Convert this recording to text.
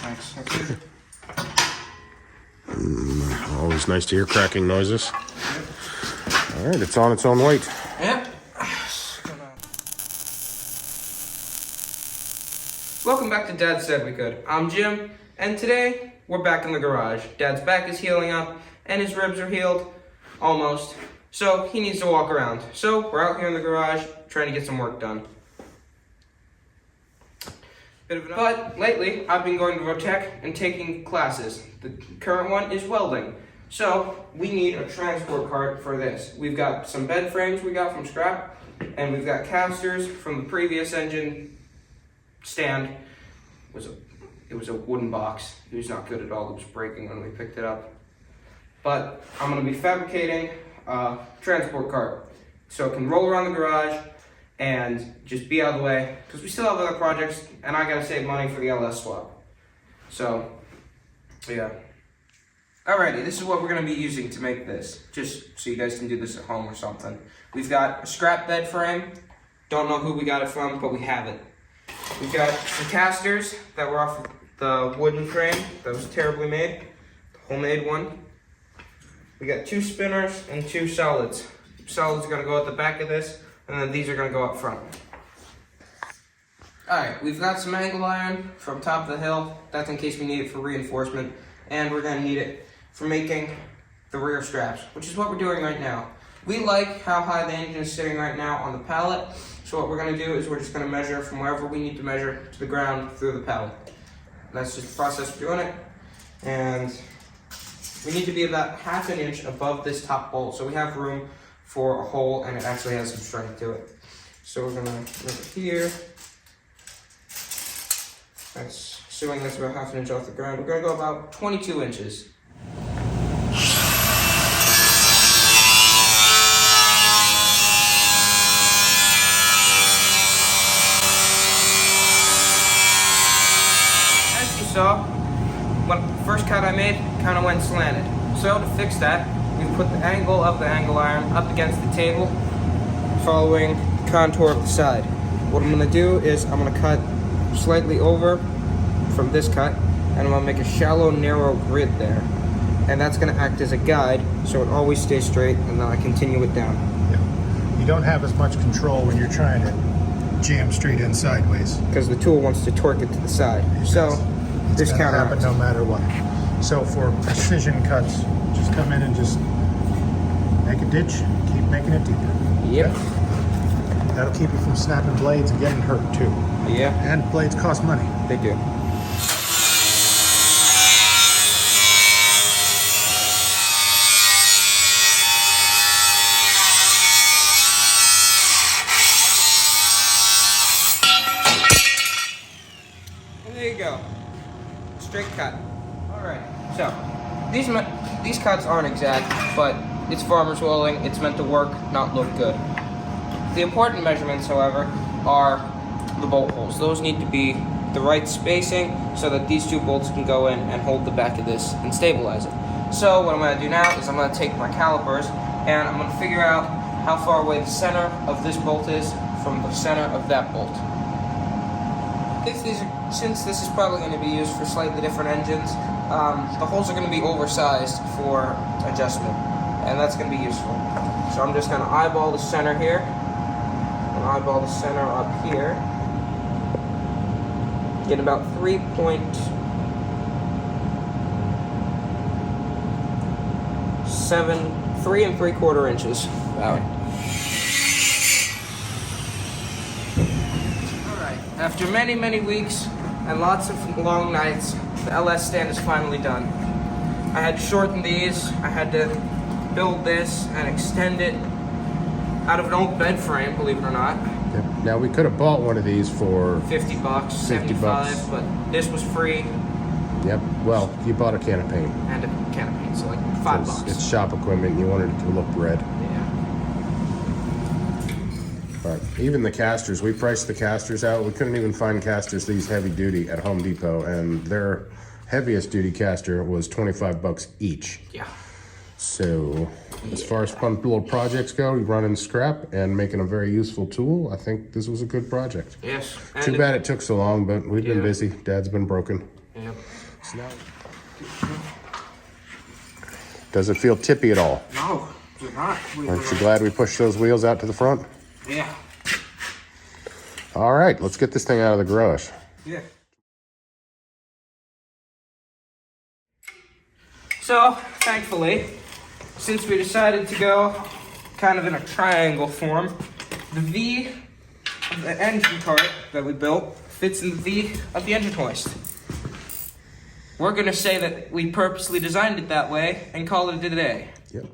Thanks. That's it. Always nice to hear cracking noises. All right, it's on its own weight. Yep. Welcome back to Dad Said We Could. I'm Jim, and today we're back in the garage. Dad's back is healing up, and his ribs are healed, almost. So he needs to walk around. So we're out here in the garage trying to get some work done. But lately, I've been going to Rotec and taking classes. The current one is welding. So we need a transport cart for this. We've got some bed frames we got from scrap, and we've got casters from the previous engine stand. It was a wooden box. It was not good at all. It was breaking when we picked it up. But I'm going to be fabricating a transport cart so it can roll around the garage and just be out of the way, because we still have other projects and I gotta save money for the LS swap. So, yeah. Alrighty, this is what we're gonna be using to make this, just so you guys can do this at home or something. We've got a scrap bed frame. Don't know who we got it from, but we have it. We've got some casters that were off the wooden frame that was terribly made, the homemade one. We got 2 spinners and 2 solids. Solids are gonna go at the back of this, and then these are going to go up front. Alright, we've got some angle iron from top of the hill. That's in case we need it for reinforcement. And we're going to need it for making the rear straps, which is what we're doing right now. We like how high the engine is sitting right now on the pallet. So what we're going to do is we're just going to measure from wherever we need to measure to the ground through the pallet. That's just the process of doing it. And we need to be about ½ an inch above this top bolt, so we have room for a hole, and it actually has some strength to it. So we're gonna make it here. That's assuming that's about ½ an inch off the ground. We're gonna go about 22 inches. As you saw, when the first cut I made kind of went slanted. So to fix that, we put the angle of the angle iron up against the table, following the contour of the side. What I'm going to do is I'm going to cut slightly over from this cut, and I'm going to make a shallow, narrow grid there. And that's going to act as a guide, so it always stays straight, and then I continue it down. Yeah. You don't have as much control when you're trying to jam straight in sideways. Because the tool wants to torque it to the side. So this It's gonna happen counteracts. no matter what. So for precision cuts, just come in and just make a ditch, keep making it deeper. Yep. That'll keep you from snapping blades and getting hurt too. Yeah, And blades cost money. they do. And there you go. Straight cut. Alright, so these cuts aren't exact, but it's farmer's welding. It's meant to work, not look good. The important measurements, however, are the bolt holes. Those need to be the right spacing so that these 2 bolts can go in and hold the back of this and stabilize it. So what I'm going to do now is I'm going to take my calipers and I'm going to figure out how far away the center of this bolt is from the center of that bolt. Since this is probably going to be used for slightly different engines, the holes are going to be oversized for adjustment, and that's going to be useful. So I'm just going to eyeball the center here, and eyeball the center up here. Get about 3 3¾ inches. About. Alright, after many weeks and lots of long nights, the LS stand is finally done. I had to shorten these, I had to build this and extend it out of an old bed frame, believe it or not. Yep. Now, we could have bought one of these for... 50 bucks, 50 75, bucks. but this was free, Yep. Well, you bought a can of paint. and a can of paint, so like $5 bucks. It's shop equipment. You wanted it to look red. Yeah. But even the casters, we priced the casters out. We couldn't even find casters these heavy duty at Home Depot, and their heaviest duty caster was 25 bucks each. Yeah. So as far as fun little projects go, running scrap and making a very useful tool, I think this was a good project. Yes. Too bad it took so long, but we've been Yeah. busy. Dad's been broken. Yeah. Yep. So now, does it feel tippy at all? No, it's not. Aren't you glad we pushed those wheels out to the front? Yeah. All right, let's get this thing out of the garage. Yeah. So, thankfully, since we decided to go kind of in a triangle form, the V of the engine cart that we built fits in the V of the engine hoist. We're gonna say that we purposely designed it that way and call it a day. Yep.